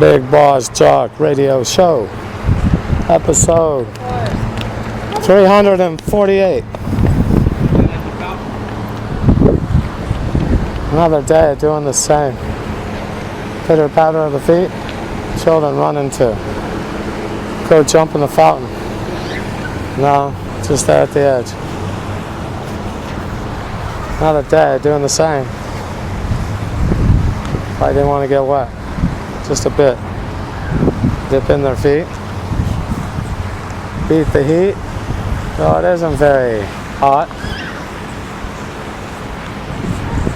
Big Boss Jock Radio Show, episode 348. Another day doing the same. Pitter patter of the feet, children running to go jump in the fountain. No, just there at the edge. Another day doing the same. I didn't want to get wet. Just a bit. Dip in their feet. Beat the heat. Oh, it isn't very hot.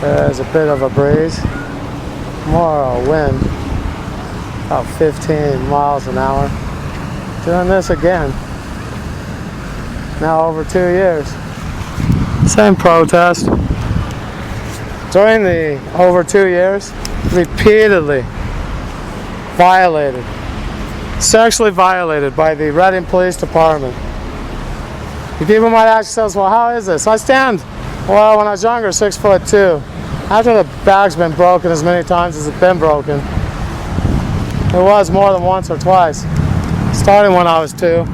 There's a bit of a breeze. More wind. About 15 miles an hour. Doing this again. Now over 2 years. Same protest. During the over 2 years, repeatedly violated, sexually violated by the Reading Police Department. You people might ask yourselves, well, how is this? I stand, well, when I was younger, 6'2". After the bag's been broken as many times as it's been broken, it was more than once or twice, starting when I was 2.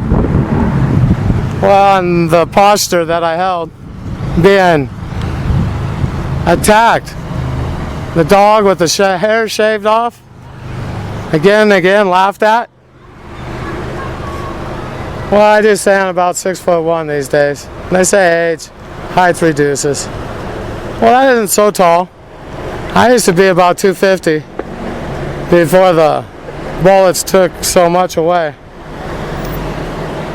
Well, and the posture that I held, being attacked, the dog with the hair shaved off, again and again, laughed at. Well, I do stand about 6'1" these days. And they say age, height reduces. Well, that isn't so tall. I used to be about 250 before the bullets took so much away.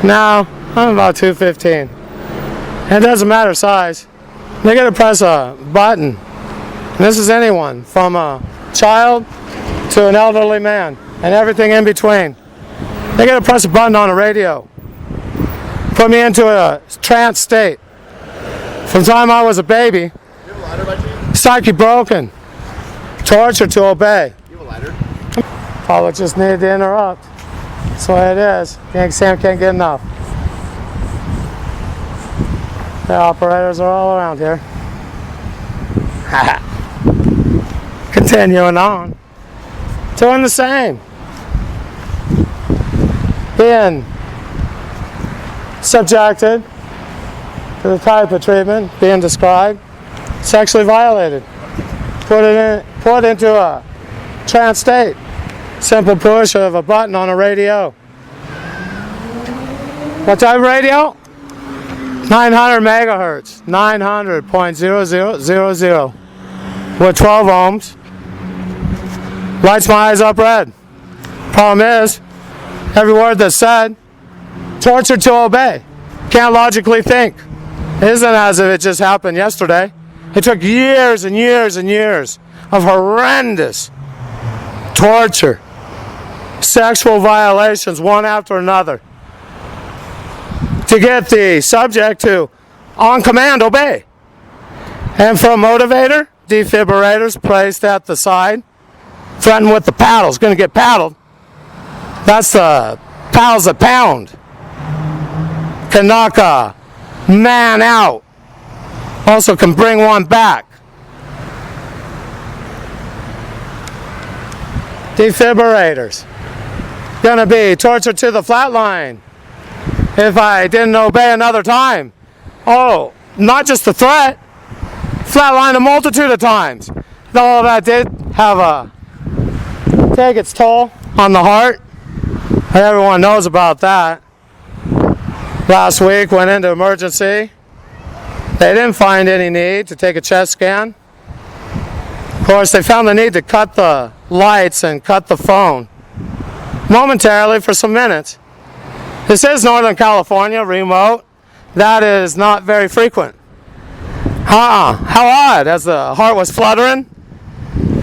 Now, I'm about 215. And it doesn't matter size. They gotta press a button. And this is anyone, from a child to an elderly man, and everything in between. They gotta press a button on a radio. Put me into a trance state. From the time I was a baby, psyche broken, torture to obey. You have a lighter? Public just needed to interrupt. That's the way it is. Sam can't get enough. The operators are all around here. Continuing on. Doing the same. Being subjected to the type of treatment being described. Sexually violated. Put into a trance state. Simple push of a button on a radio. What type of radio? 900 megahertz, 900.0000 with 12 ohms. Lights my eyes up red. Problem is, every word that's said, torture to obey. Can't logically think. It isn't as if it just happened yesterday. It took years and years and years of horrendous torture, sexual violations, one after another, to get the subject to, on command, obey. And for a motivator, defibrillators placed at the side, threatened with the paddles, going to get paddled. That's the paddles that pound. Can knock a man out. Also can bring one back. Defibrillators. Going to be torture to the flatline. If I didn't obey another time. Oh, not just the threat. Flatline a multitude of times. All that did have take its toll on the heart. Everyone knows about that. Last week went into emergency. They didn't find any need to take a chest scan. Of course, they found the need to cut the lights and cut the phone momentarily for some minutes. This is Northern California, remote. That is not very frequent. How odd, as the heart was fluttering.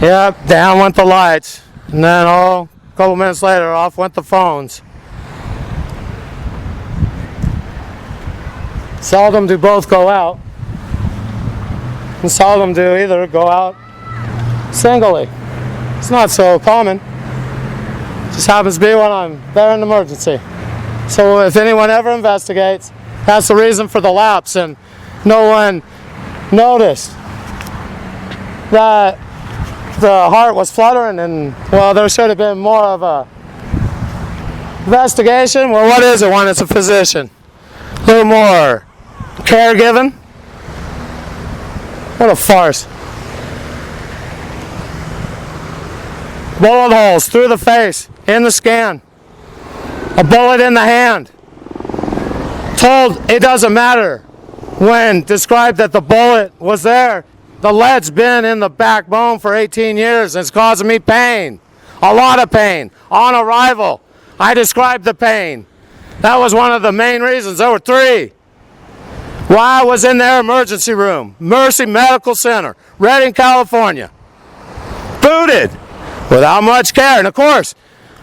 Yep, down went the lights. And then, a couple minutes later, off went the phones. Seldom do both go out. And seldom do either go out singly. It's not so common. It just happens to be when I'm there in an emergency. So if anyone ever investigates, that's the reason for the lapse, and no one noticed that the heart was fluttering, and, well, there should have been more of a investigation. Well, what is it when it's a physician? A little more caregiving. What a farce. Bullet holes through the face, in the scan. A bullet in the hand. Told it doesn't matter when described that the bullet was there. The lead's been in the backbone for 18 years and it's causing me pain. A lot of pain. On arrival, I described the pain. That was one of the main reasons. There were three. Why I was in their emergency room, Mercy Medical Center, Redding, California. Booted without much care. And of course,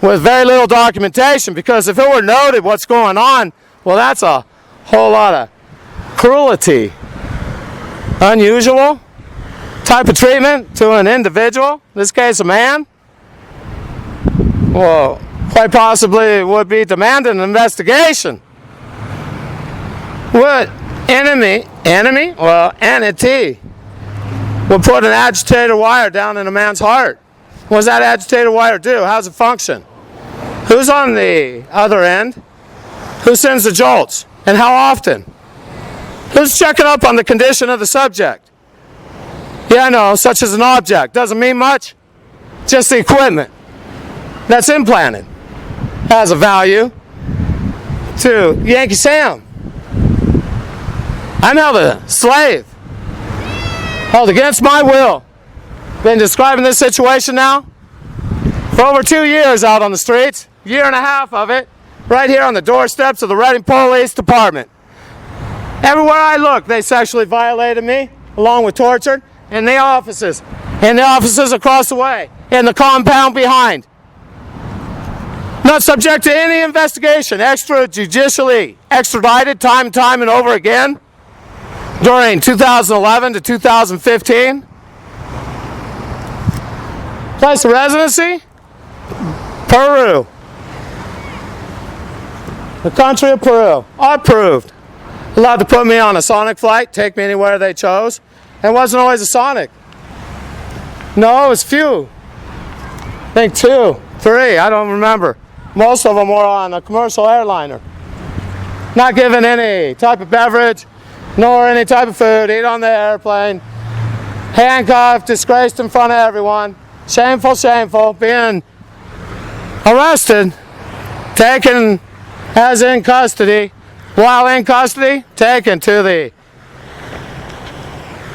with very little documentation, because if it were noted what's going on, well, that's a whole lot of cruelty. Unusual type of treatment to an individual, in this case a man. Well, quite possibly would be demanding an investigation. What entity would put an agitator wire down in a man's heart? What does that agitator wire do? How does it function? Who's on the other end? Who sends the jolts? And how often? Who's checking up on the condition of the subject? Yeah, I know, such as an object. Doesn't mean much. Just the equipment that's implanted has a value to Yankee Sam. I'm held a slave. Held against my will. Been describing this situation now for over 2 years out on the streets. Year and a half of it right here on the doorsteps of the Redding Police Department. Everywhere I look, they sexually violated me, along with tortured, in the offices across the way, in the compound behind. Not subject to any investigation, extrajudicially extradited time and time and over again during 2011 to 2015. Place of residency? Peru. The country of Peru. Approved. Allowed to put me on a Sonic flight, take me anywhere they chose. It wasn't always a Sonic. No, it was few. I think 2, 3, I don't remember. Most of them were on a commercial airliner. Not given any type of beverage, nor any type of food. Eat on the airplane. Handcuffed, disgraced in front of everyone. Shameful, shameful. Being arrested, taken as in custody. While in custody, taken to the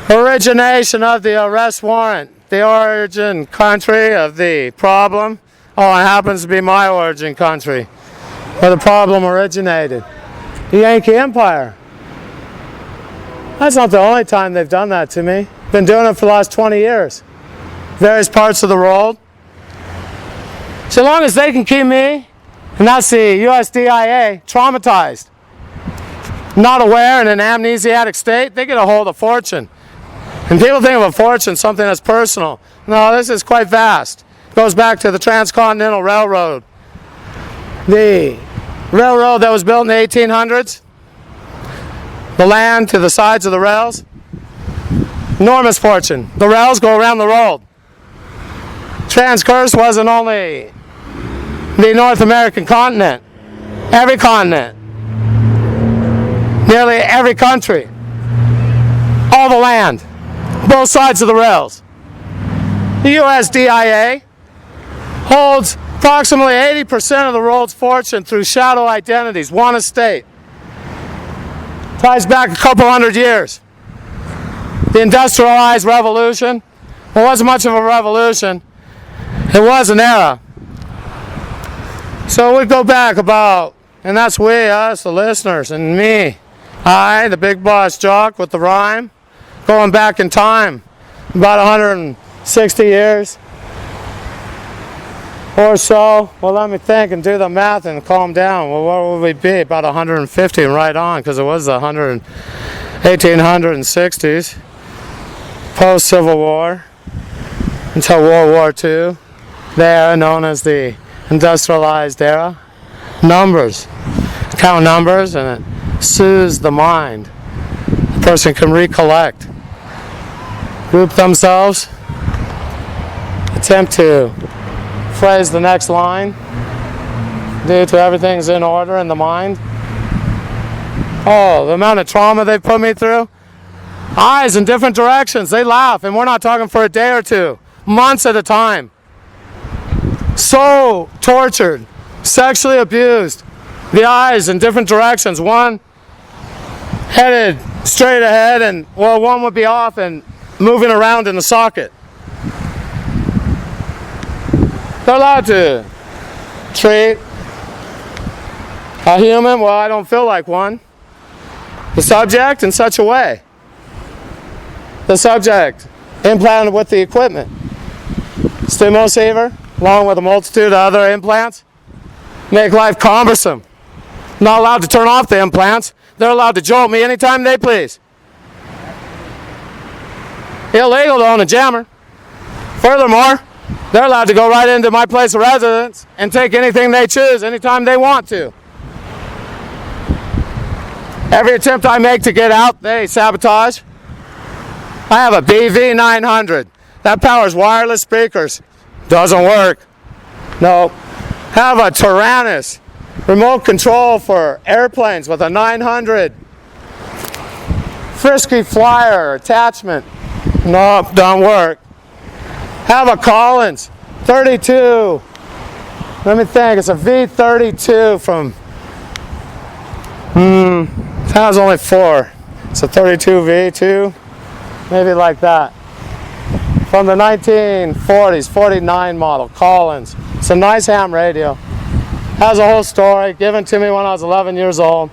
origination of the arrest warrant, the origin country of the problem. Oh, it happens to be my origin country, where the problem originated. The Yankee Empire. That's not the only time they've done that to me. Been doing it for the last 20 years. Various parts of the world. So long as they can keep me, and that's the USDIA, traumatized, not aware, in an amnesiac state, they get a hold of fortune. And people think of a fortune, something that's personal. No, this is quite vast. It goes back to the Transcontinental Railroad. The railroad that was built in the 1800s. The land to the sides of the rails. Enormous fortune. The rails go around the world. Transcurse wasn't only the North American continent. Every continent. Nearly every country. All the land. Both sides of the rails. The USDIA holds approximately 80% of the world's fortune through shadow identities, one estate. Ties back a couple hundred years. The industrialized revolution, it wasn't much of a revolution, it was an era. So we go back about, and that's we, us, the listeners, and me. I, the big Boss Jock with the rhyme, going back in time, about 160 years or so. Well, let me think and do the math and calm down. Well, what would we be? About 150 and right on, because it was the 1860s, post-Civil War, until World War II. There, known as the industrialized era. Numbers. Count numbers and it soothes the mind. The person can recollect. Group themselves attempt to phrase the next line due to everything's in order in the mind. Oh, the amount of trauma they put me through. Eyes in different directions. They laugh, and we're not talking for a day or two. Months at a time. So tortured. Sexually abused. The eyes in different directions. One headed straight ahead, and well, one would be off and moving around in the socket. They're allowed to treat a human, well, I don't feel like one, the subject in such a way. The subject implanted with the equipment. Stimuloceiver, along with a multitude of other implants, make life cumbersome. Not allowed to turn off the implants. They're allowed to jolt me anytime they please. Illegal to own a jammer. Furthermore, they're allowed to go right into my place of residence and take anything they choose anytime they want to. Every attempt I make to get out, they sabotage. I have a BV900. That powers wireless speakers. Doesn't work. No. Have a Tyrannus. Remote control for airplanes with a 900. Frisky flyer attachment. Nope, don't work. Have a Collins 32. Let me think, it's a V32 from, that was only 4. It's a 32 V2, maybe like that. From the 1940s, 49 model, Collins. It's a nice ham radio. Has a whole story, given to me when I was 11 years old.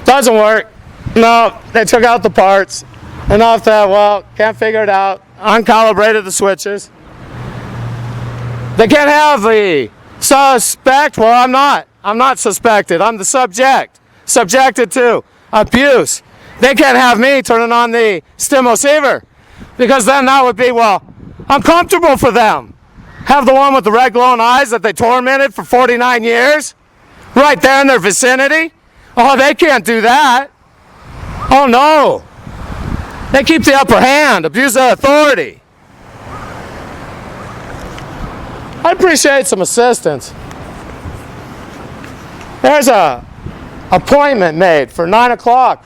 Doesn't work. No, they took out the parts. Enough that, well, can't figure it out. Uncalibrated the switches. They can't have the suspect. Well, I'm not. I'm not suspected. I'm the subject. Subjected to abuse. They can't have me turning on the stimuloceiver, because then that would be, well, uncomfortable for them. Have the one with the red glowing eyes that they tormented for 49 years right there in their vicinity. Oh, they can't do that. Oh, no. They keep the upper hand, abuse their authority. I'd appreciate some assistance. There's a appointment made for 9 o'clock,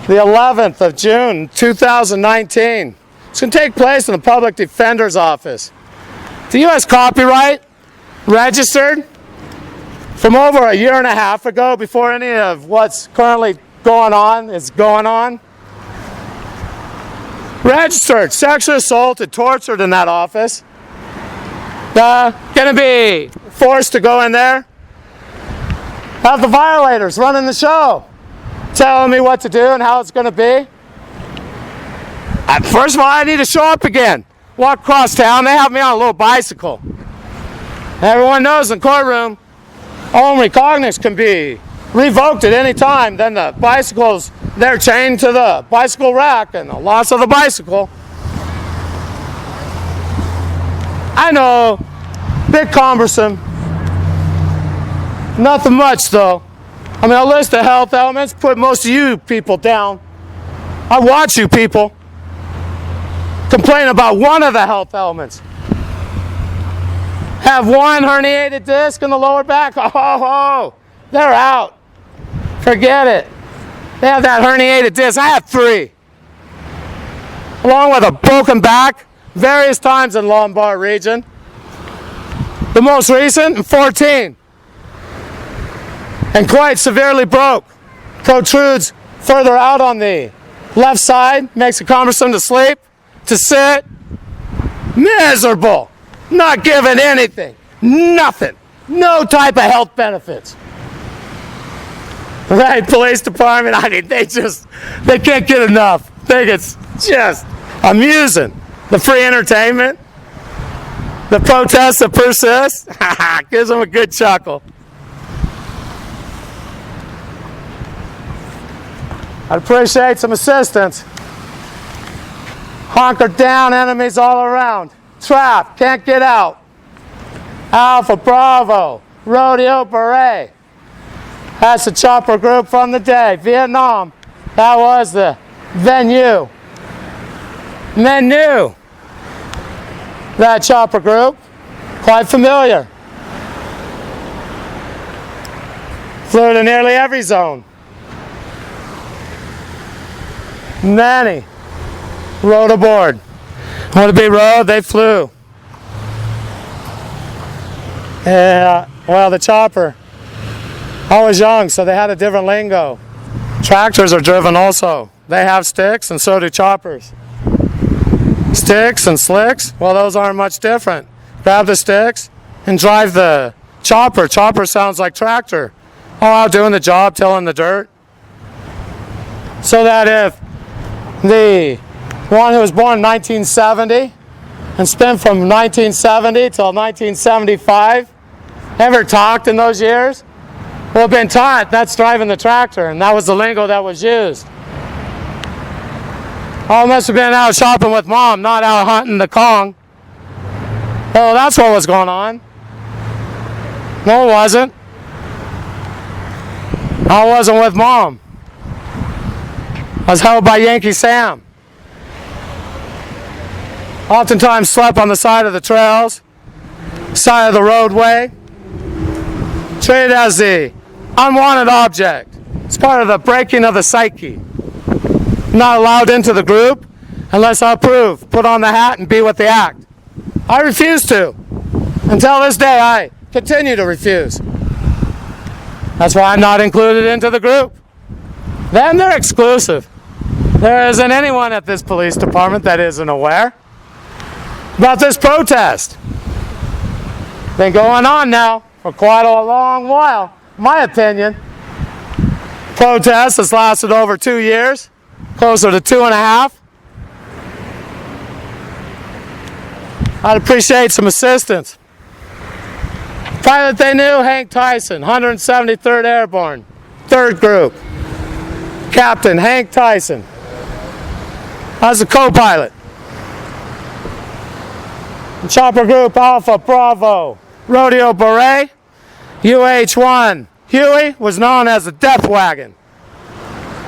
the 11th of June, 2019. It's going to take place in the Public Defender's Office. The U.S. copyright registered from over a year and a half ago, before any of what's currently going on is going on. Registered, sexually assaulted, tortured in that office. Going to be forced to go in there. Have the violators running the show, telling me what to do and how it's going to be. First of all, I need to show up again. Walk across town. They have me on a little bicycle. Everyone knows in courtroom, own recognizance can be revoked at any time. Then the bicycles, they're chained to the bicycle rack, and the loss of the bicycle. I know, bit cumbersome. Nothing much though. I mean, a list of health elements, put most of you people down. I watch you people complain about one of the health elements. Have one herniated disc in the lower back. Oh, they're out. Forget it. They have that herniated disc. I have 3. Along with a broken back, various times in lumbar region. The most recent in 14. And quite severely broke. Protrudes further out on the left side, makes it cumbersome to sleep, to sit. Miserable. Not given anything. Nothing. No type of health benefits. Right, police department, I mean, they can't get enough. Think it's just amusing. The free entertainment, the protests that persist, gives them a good chuckle. I'd appreciate some assistance. Hunkered down, enemies all around. Trapped, can't get out. Alpha Bravo, Rodeo Beret. That's the chopper group from the day. Vietnam, that was the venue. Men knew that chopper group, quite familiar. Flew to nearly every zone. Many rode aboard. Want to be rode, they flew. Well, the chopper, I was young, so they had a different lingo. Tractors are driven also. They have sticks, and so do choppers. Sticks and slicks, well, those aren't much different. Grab the sticks and drive the chopper. Chopper sounds like tractor. All out doing the job, tilling the dirt. So that if the one who was born in 1970 and spent from 1970 till 1975 ever talked in those years, well, have been taught that's driving the tractor, and that was the lingo that was used. Oh, must have been out shopping with mom, not out hunting the Kong. Oh, that's what was going on. No, it wasn't. I wasn't with mom. I was held by Yankee Sam. Oftentimes slept on the side of the trails, side of the roadway, treated as the unwanted object. It's part of the breaking of the psyche. Not allowed into the group unless I approve, put on the hat, and be with the act. I refuse to. Until this day, I continue to refuse. That's why I'm not included into the group. Then they're exclusive. There isn't anyone at this police department that isn't aware about this protest. Been going on now for quite a long while, in my opinion. Protest has lasted over 2 years, closer to 2.5. I'd appreciate some assistance. Pilot they knew, Hank Tyson, 173rd Airborne, 3rd Group. Captain Hank Tyson. I was a co-pilot. Chopper Group Alpha Bravo, Rodeo Beret, UH-1. Huey was known as the Death Wagon.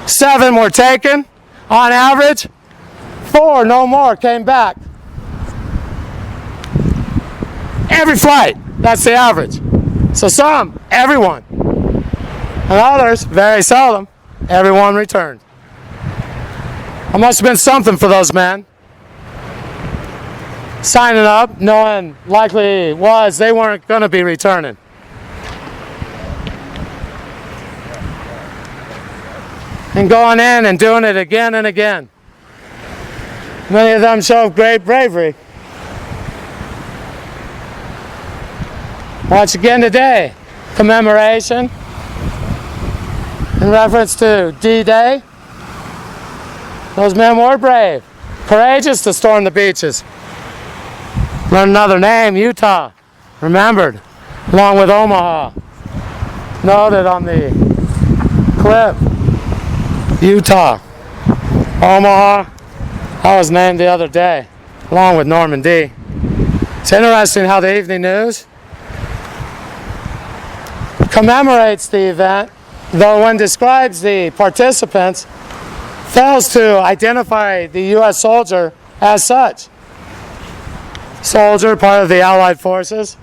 7 were taken. On average, 4, no more, came back. Every flight, that's the average. So some, everyone. And others, very seldom, everyone returned. It must have been something for those men. Signing up, knowing likely was they weren't going to be returning. And going in and doing it again and again. Many of them showed great bravery. Watch again today. Commemoration in reference to D-Day. Those men were brave, courageous to storm the beaches. Learn another name, Utah, remembered, along with Omaha. Noted on the clip, Utah, Omaha. I was named the other day, along with Normandy. It's interesting how the Evening News commemorates the event, though when describes the participants, fails to identify the U.S. soldier as such. Soldier, part of the Allied forces.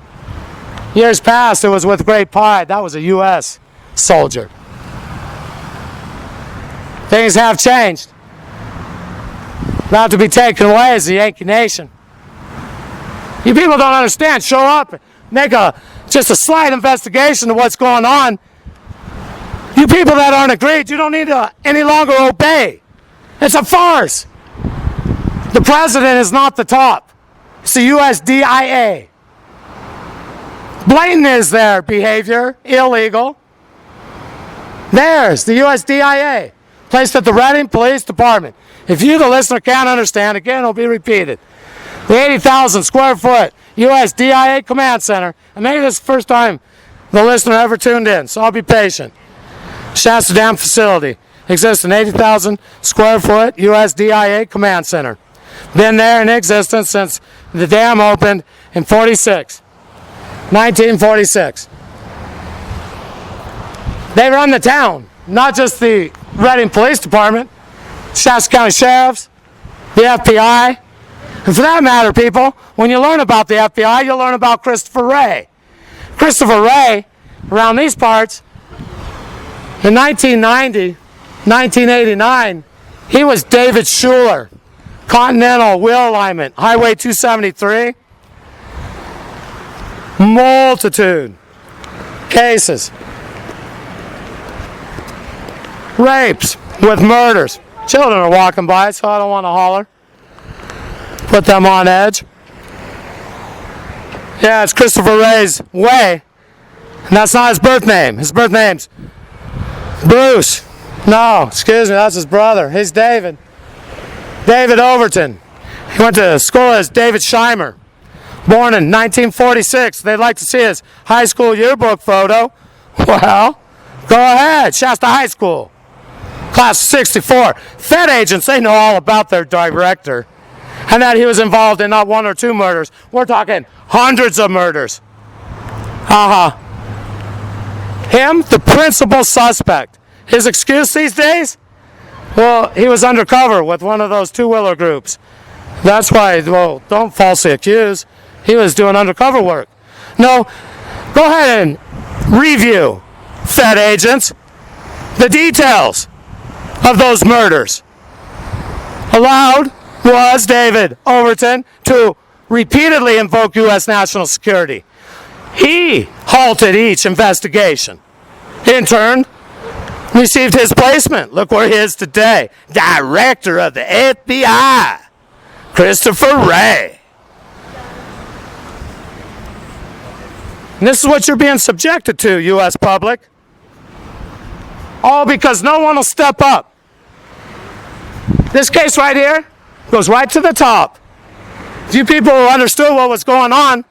Years past, it was with great pride. That was a U.S. soldier. Things have changed. Not to be taken away as the Yankee Nation. You people don't understand. Show up, make just a slight investigation of what's going on. You people that aren't agreed, you don't need to any longer obey. It's a farce. The president is not the top. It's the USDIA. Blatant is their behavior, illegal. There's the USDIA, placed at the Reading Police Department. If you, the listener, can't understand, again, it'll be repeated. The 80,000 square foot USDIA Command Center, and maybe this is the first time the listener ever tuned in, so I'll be patient. Shasta Dam facility exists an 80,000 square foot USDIA Command Center. Been there in existence since the dam opened in 1946. They run the town, not just the Reading Police Department, Shasta County Sheriffs, the FBI. And for that matter, people, when you learn about the FBI, you'll learn about Christopher Wray. Christopher Wray, around these parts, in 1990, 1989, he was David Schuler, Continental Wheel Alignment, Highway 273. Multitude cases. Rapes with murders. Children are walking by, so I don't want to holler. Put them on edge. Yeah, it's Christopher Wray's Way. And that's not his birth name. His birth name's Bruce. No, excuse me, that's his brother. He's David. David Overton. He went to school as David Scheimer. Born in 1946. They'd like to see his high school yearbook photo. Well, go ahead. Shasta High School. Class 64. Fed agents, they know all about their director. And that he was involved in not one or two murders. We're talking hundreds of murders. Him, the principal suspect. His excuse these days? Well, he was undercover with one of those two-wheeler groups. That's why, well, don't falsely accuse. He was doing undercover work. No, go ahead and review, Fed agents, the details of those murders. Allowed was David Overton to repeatedly invoke U.S. national security. He halted each investigation. In turn, received his placement. Look where he is today. Director of the FBI, Christopher Wray. And this is what you're being subjected to, U.S. public. All because no one will step up. This case right here goes right to the top. If you people who understood what was going on,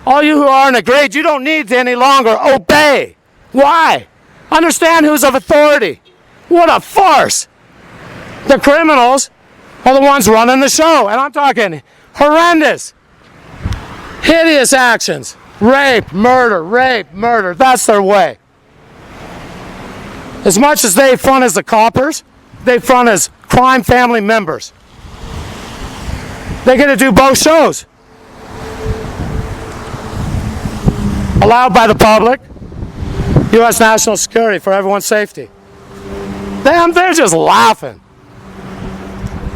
all you who are in a grade, you don't need to any longer obey. Why? Understand who's of authority. What a farce. The criminals are the ones running the show. And I'm talking horrendous, hideous actions. Rape, murder. That's their way. As much as they front as the coppers, they front as crime family members. They get to do both shows. Allowed by the public, U.S. national security for everyone's safety. They're just laughing.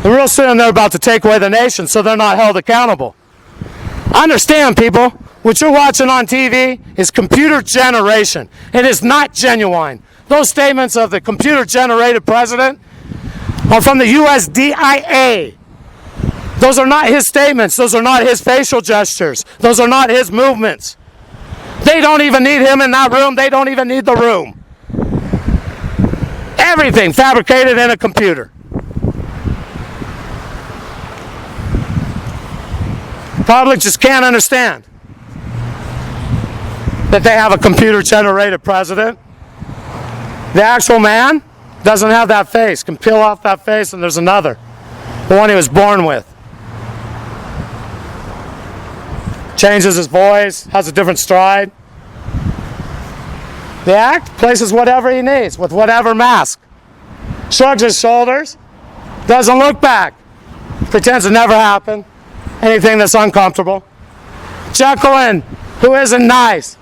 And real soon they're about to take away the nation so they're not held accountable. Understand, people, what you're watching on TV is computer generation. It is not genuine. Those statements of the computer-generated president are from the USDIA. Those are not his statements. Those are not his facial gestures. Those are not his movements. They don't even need him in that room. They don't even need the room. Everything fabricated in a computer. Public just can't understand that they have a computer-generated president. The actual man doesn't have that face. Can peel off that face and there's another. The one he was born with. Changes his voice, has a different stride. The act places whatever he needs with whatever mask. Shrugs his shoulders, doesn't look back, pretends it never happened. Anything that's uncomfortable. Chuckling, who isn't nice.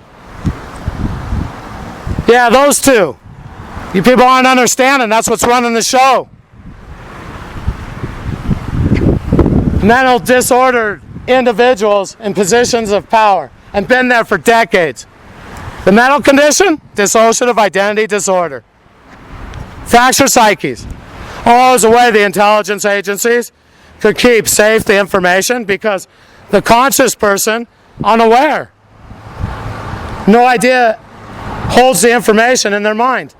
Yeah, those two. You people aren't understanding. That's what's running the show. Mental disordered individuals in positions of power and been there for decades. The mental condition? Dissociative identity disorder. Fractured psyches. All is a way the intelligence agencies could keep safe the information because the conscious person, unaware, no idea, holds the information in their mind.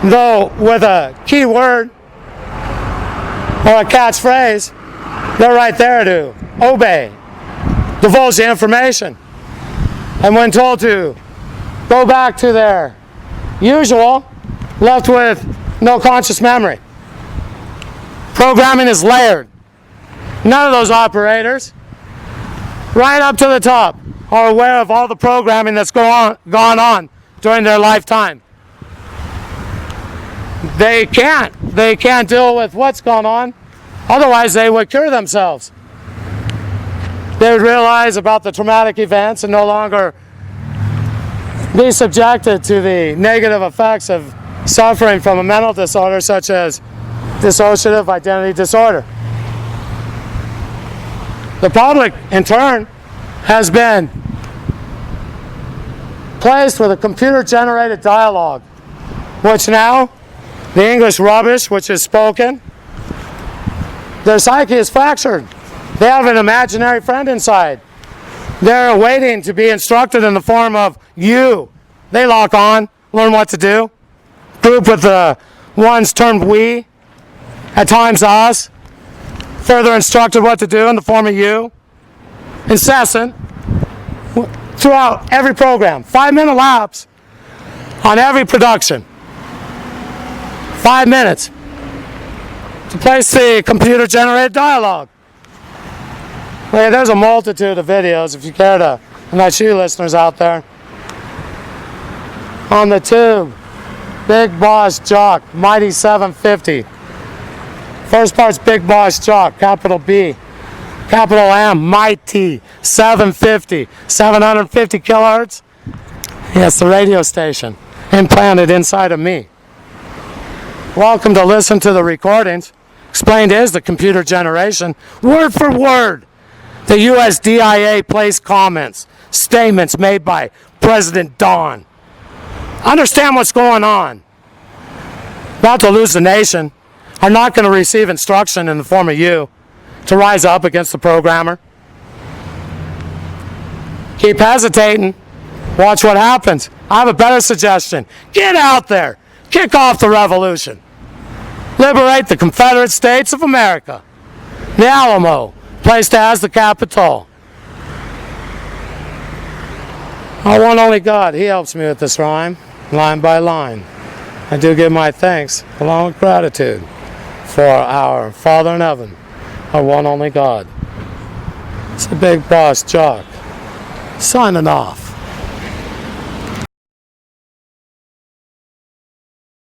Though with a key word or a catchphrase, they're right there to obey, divulge the information. And when told to go back to their usual, left with no conscious memory. Programming is layered. None of those operators, right up to the top, are aware of all the programming that's gone on during their lifetime. They can't deal with what's gone on Otherwise, they would cure themselves. They would realize about the traumatic events and no longer be subjected to the negative effects of suffering from a mental disorder such as dissociative identity disorder. The public, in turn, has been placed with a computer-generated dialogue, which now, the English rubbish which is spoken, their psyche is fractured. They have an imaginary friend inside. They're waiting to be instructed in the form of you. They lock on, learn what to do. Group with the ones termed we, at times us, further instructed what to do in the form of you. Incessant, throughout every program. 5-minute laps on every production. 5 minutes to place the computer-generated dialogue. Well, there's a multitude of videos, if you care to, and that's you listeners out there. On the tube, Big Boss Jock, Mighty 750. First part's Big Boss Jock, capital B, capital M, Mighty 750, 750 kilohertz. Yes, the radio station implanted inside of me. Welcome to listen to the recordings. Explained is the computer generation, word for word. The USDIA placed comments, statements made by President Don. Understand what's going on. About to lose the nation, are not going to receive instruction in the form of you to rise up against the programmer. Keep hesitating. Watch what happens. I have a better suggestion. Get out there. Kick off the revolution. Liberate the Confederate States of America. The Alamo, placed as the Capitol. Our one only God, He helps me with this rhyme, line by line. I do give my thanks, along with gratitude, for our Father in heaven, our one only God. It's the Big Boss Jock, signing off.